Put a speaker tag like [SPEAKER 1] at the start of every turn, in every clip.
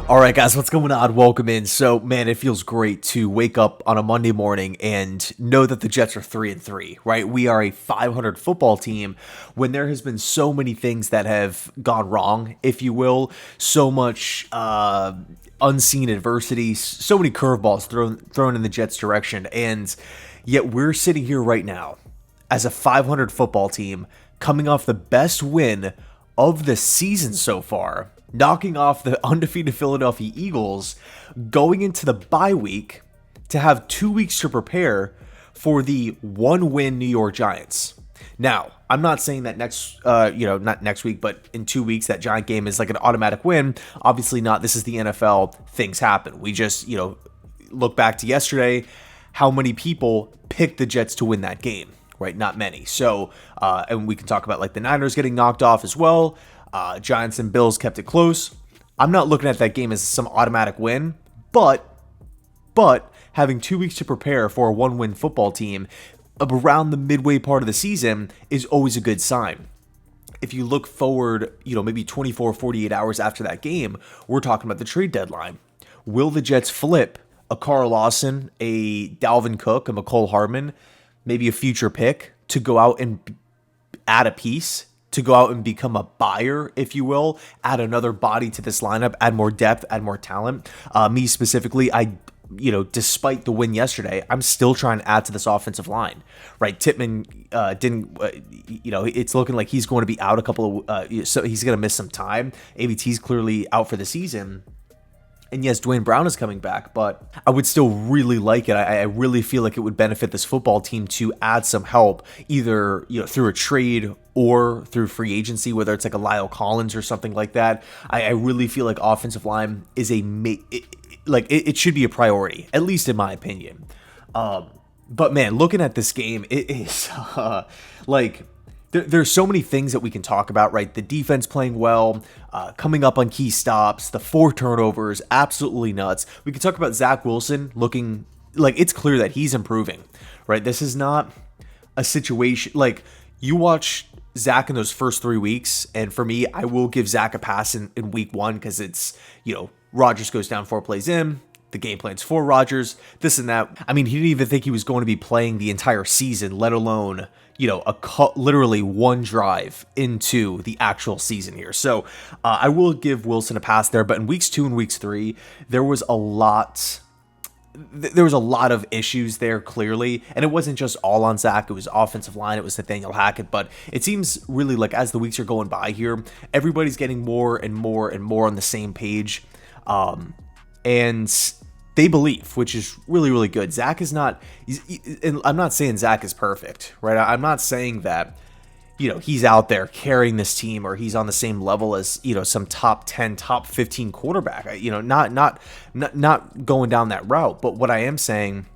[SPEAKER 1] All right, guys, what's going on? Welcome in. So, man, it feels great to wake up on a Monday morning and know that the Jets are 3-3, right? We are a 500 football team when there has been so many things that have gone wrong, if you will, so much unseen adversity, so many curveballs thrown in the Jets' direction, and yet we're sitting here right now as a 500 football team coming off the best win of the season so far, knocking off the undefeated Philadelphia Eagles, going into the bye week to have 2 weeks to prepare for the one-win New York Giants. Now, I'm not saying that not next week, but in 2 weeks, that Giant game is like an automatic win. Obviously not. This is the NFL. Things happen. We just, look back to yesterday, how many people picked the Jets to win that game, right? Not many. So, and we can talk about like the Niners getting knocked off as well. Giants and Bills kept it close. I'm not looking at that game as some automatic win, but having 2 weeks to prepare for a one-win football team around the midway part of the season is always a good sign. If you look forward, maybe 24, 48 hours after that game, we're talking about the trade deadline. Will the Jets flip a Carl Lawson, a Dalvin Cook, a McCole Hardman, maybe a future pick to go out and add a piece, to go out and become a buyer, if you will, add another body to this lineup, add more depth, add more talent? Me specifically, despite the win yesterday, I'm still trying to add to this offensive line, right? Tippmann it's looking like he's going to be out so he's going to miss some time. ABT's clearly out for the season. And yes, Dwayne Brown is coming back, but I would still really like it. I really feel like it would benefit this football team to add some help, either through a trade or through free agency, whether it's like a Lyle Collins or something like that. I really feel like offensive line is it should be a priority, at least in my opinion. But man, looking at this game, it is there's so many things that we can talk about, right? The defense playing well, coming up on key stops, the 4 turnovers, absolutely nuts. We can talk about Zach Wilson looking like it's clear that he's improving, right? This is not a situation like you watch Zach in those first 3 weeks, and for me, I will give Zach a pass in week 1 because it's, Rodgers goes down 4 plays in. The game plan's for Rodgers, this and that. I mean, he didn't even think he was going to be playing the entire season, let alone, literally one drive into the actual season here. So I will give Wilson a pass there. But in weeks 2 and weeks 3, there was a lot of issues there, clearly. And it wasn't just all on Zach. It was offensive line. It was Nathaniel Hackett. But it seems really like as the weeks are going by here, everybody's getting more and more and more on the same page. And they believe, which is really, really good. Zach is not, and I'm not saying Zach is perfect, right? I'm not saying that, he's out there carrying this team or he's on the same level as, some top 10, top 15 quarterback, not going down that route. But what I am saying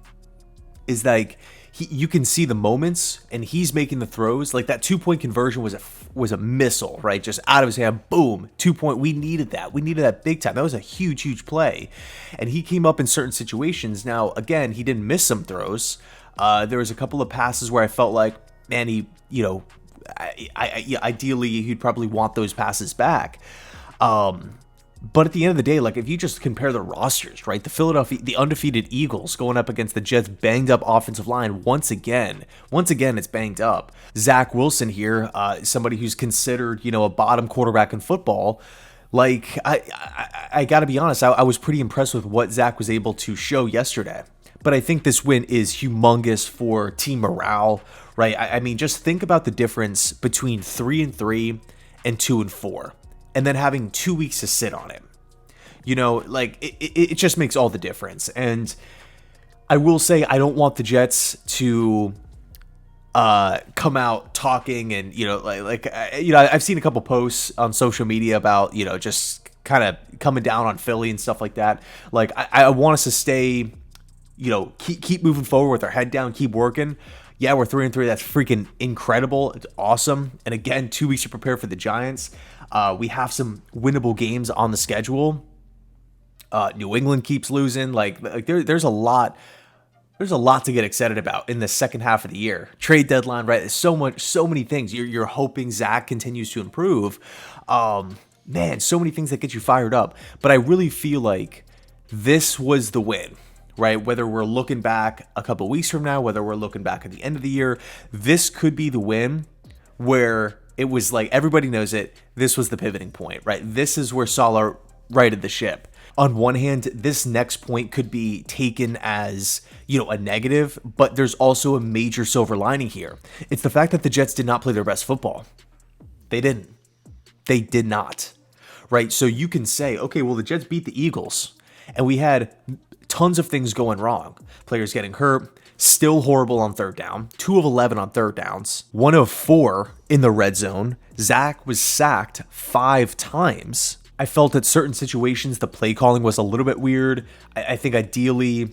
[SPEAKER 1] is like, you can see the moments and he's making the throws. Like that 2-point conversion was a missile, right? Just out of his hand, boom, 2-point. We needed that. We needed that big time. That was a huge, huge play. And he came up in certain situations. Now, again, he didn't miss some throws. There was a couple of passes where I felt like, man, he, ideally he'd probably want those passes back. But at the end of the day, like if you just compare the rosters, right? The undefeated Eagles going up against the Jets' banged up offensive line once again, it's banged up. Zach Wilson here, somebody who's considered, a bottom quarterback in football. Like I got to be honest, I was pretty impressed with what Zach was able to show yesterday. But I think this win is humongous for team morale, right? I mean, just think about the difference between 3-3 and 2-4. And then having 2 weeks to sit on it. It just makes all the difference. And I will say I don't want the Jets to come out talking and, I've seen a couple posts on social media about, just kind of coming down on Philly and stuff like that. Like, I want us to stay, keep moving forward with our head down, keep working. Yeah, we're 3-3. That's freaking incredible. It's awesome. And again, 2 weeks to prepare for the Giants. We have some winnable games on the schedule. New England keeps losing. There's a lot to get excited about in the second half of the year. Trade deadline, right? There's so many things. You're hoping Zach continues to improve. man, so many things that get you fired up. But I really feel like this was the win, right? Whether we're looking back a couple weeks from now, whether we're looking back at the end of the year, this could be the win where it was like everybody knows it. This was the pivoting point, right? This is where Salah righted the ship. On one hand, this next point could be taken as, a negative, but there's also a major silver lining here. It's the fact that the Jets did not play their best football. They didn't. They did not, right? So you can say, okay, well, the Jets beat the Eagles, and we had tons of things going wrong. Players getting hurt, still horrible on third down, 2 of 11 on third downs, 1 of 4 in the red zone. Zach was sacked 5 times. I felt at certain situations the play calling was a little bit weird. I think ideally,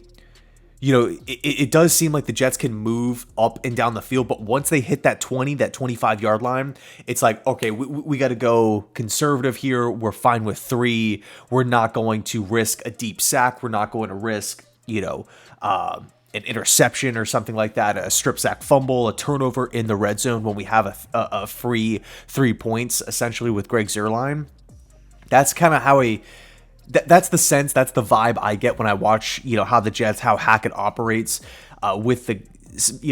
[SPEAKER 1] it does seem like the Jets can move up and down the field, but once they hit that 25-yard line, it's like, okay, we got to go conservative here. We're fine with 3. We're not going to risk a deep sack. We're not going to risk, an interception or something like that, a strip sack fumble, a turnover in the red zone when we have a free 3 points, essentially, with Greg Zuerlein. That's kind of how that's the sense, that's the vibe I get when I watch, how the Jets, how Hackett operates with the,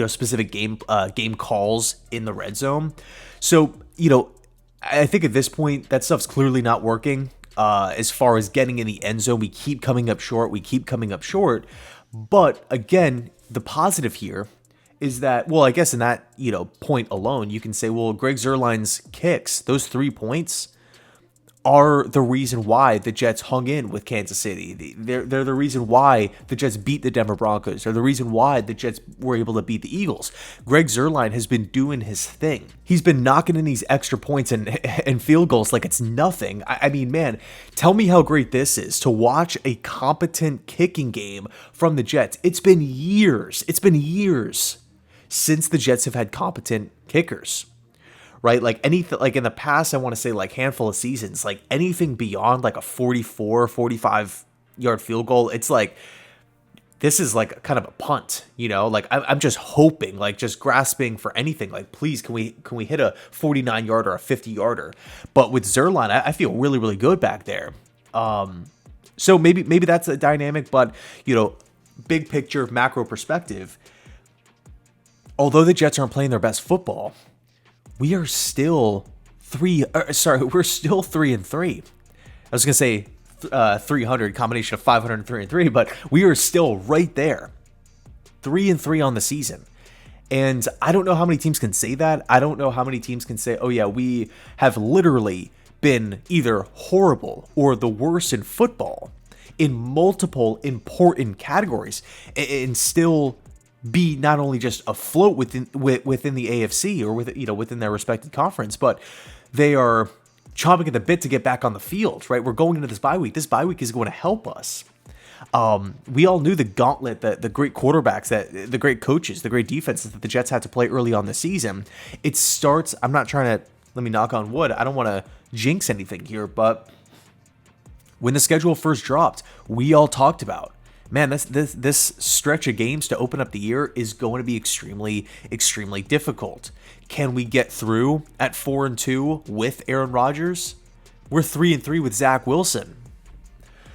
[SPEAKER 1] specific game calls in the red zone. So, I think at this point, that stuff's clearly not working. As far as getting in the end zone, we keep coming up short. But again, the positive here is that, well, I guess in that, point alone, you can say, well, Greg Zuerlein's kicks, those 3 points, are the reason why the Jets hung in with Kansas City. They're the reason why the Jets beat the Denver Broncos. They're the reason why the Jets were able to beat the Eagles. Greg Zuerlein has been doing his thing. He's been knocking in these extra points and field goals like it's nothing. I mean, man, tell me how great this is to watch a competent kicking game from the Jets. It's been years since the Jets have had competent kickers. Right? Like anything, like in the past, I want to say like handful of seasons, like anything beyond like a 45-yard field goal, it's like, this is like kind of a punt, like I'm just hoping, like just grasping for anything. Like, please, can we hit a 49-yarder or a 50-yarder? But with Zuerlein, I feel really, really good back there. So maybe that's a dynamic, but big picture, macro perspective, although the Jets aren't playing their best football, we are still 3-3. I was going to say 300, combination of 500 and 3-3, but we are still right there. 3-3 on the season. And I don't know how many teams can say that. I don't know how many teams can say, oh yeah, we have literally been either horrible or the worst in football in multiple important categories and still be not only just afloat within the AFC or within their respective conference, but they are chomping at the bit to get back on the field, right? We're going into this bye week. This bye week is going to help us. We all knew the gauntlet, the great quarterbacks, the great coaches, the great defenses that the Jets had to play early on the season. It starts, I'm not trying to, let me knock on wood, I don't want to jinx anything here, but when the schedule first dropped, we all talked about, man, this stretch of games to open up the year is going to be extremely, extremely difficult. Can we get through at 4-2 with Aaron Rodgers? We're 3-3 with Zach Wilson.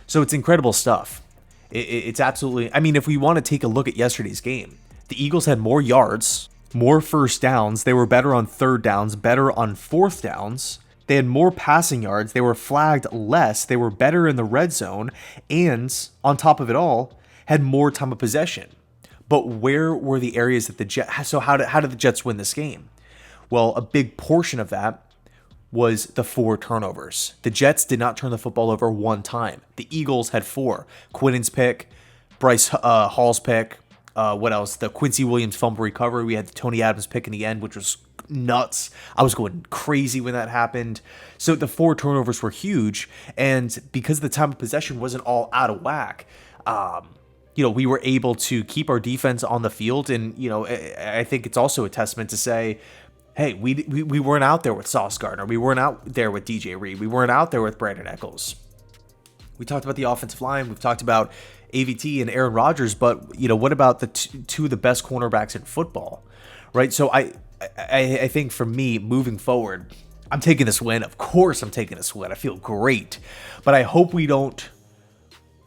[SPEAKER 1] So it's incredible stuff. It's absolutely, I mean, if we want to take a look at yesterday's game, the Eagles had more yards, more first downs. They were better on third downs, better on fourth downs. They had more passing yards. They were flagged less. They were better in the red zone. And on top of it all, had more time of possession. But where were the areas that the Jets... So how did the Jets win this game? Well, a big portion of that was the 4 turnovers. The Jets did not turn the football over one time. The Eagles had 4. Quinnen's pick, Bryce Hall's pick. What else? The Quincy Williams fumble recovery. We had the Tony Adams pick in the end, which was nuts. I was going crazy when that happened. So the 4 turnovers were huge, and because the time of possession wasn't all out of whack, we were able to keep our defense on the field. And I think it's also a testament to say, hey, we weren't out there with Sauce Gardner. We weren't out there with DJ Reed. We weren't out there with Brandon Echols. We talked about the offensive line. We've talked about AVT and Aaron Rodgers, but what about the two of the best cornerbacks in football, right? So I think for me, moving forward, I'm taking this win. Of course I'm taking this win. I feel great. But I hope we don't...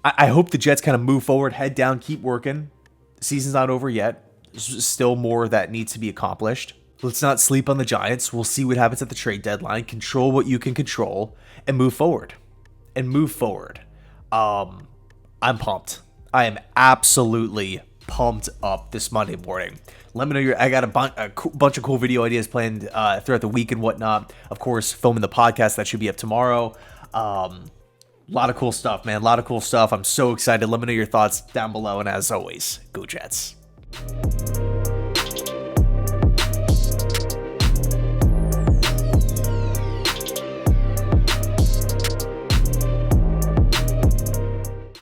[SPEAKER 1] I hope the Jets kind of move forward, head down, keep working. The season's not over yet. There's still more that needs to be accomplished. Let's not sleep on the Giants. We'll see what happens at the trade deadline. Control what you can control and move forward. I'm pumped. I am absolutely pumped up this Monday morning. Let me know I got a bunch of cool video ideas planned throughout the week and whatnot. Of course, filming the podcast that should be up tomorrow. A lot of cool stuff, man. A lot of cool stuff. I'm so excited. Let me know your thoughts down below. And as always, go Jets.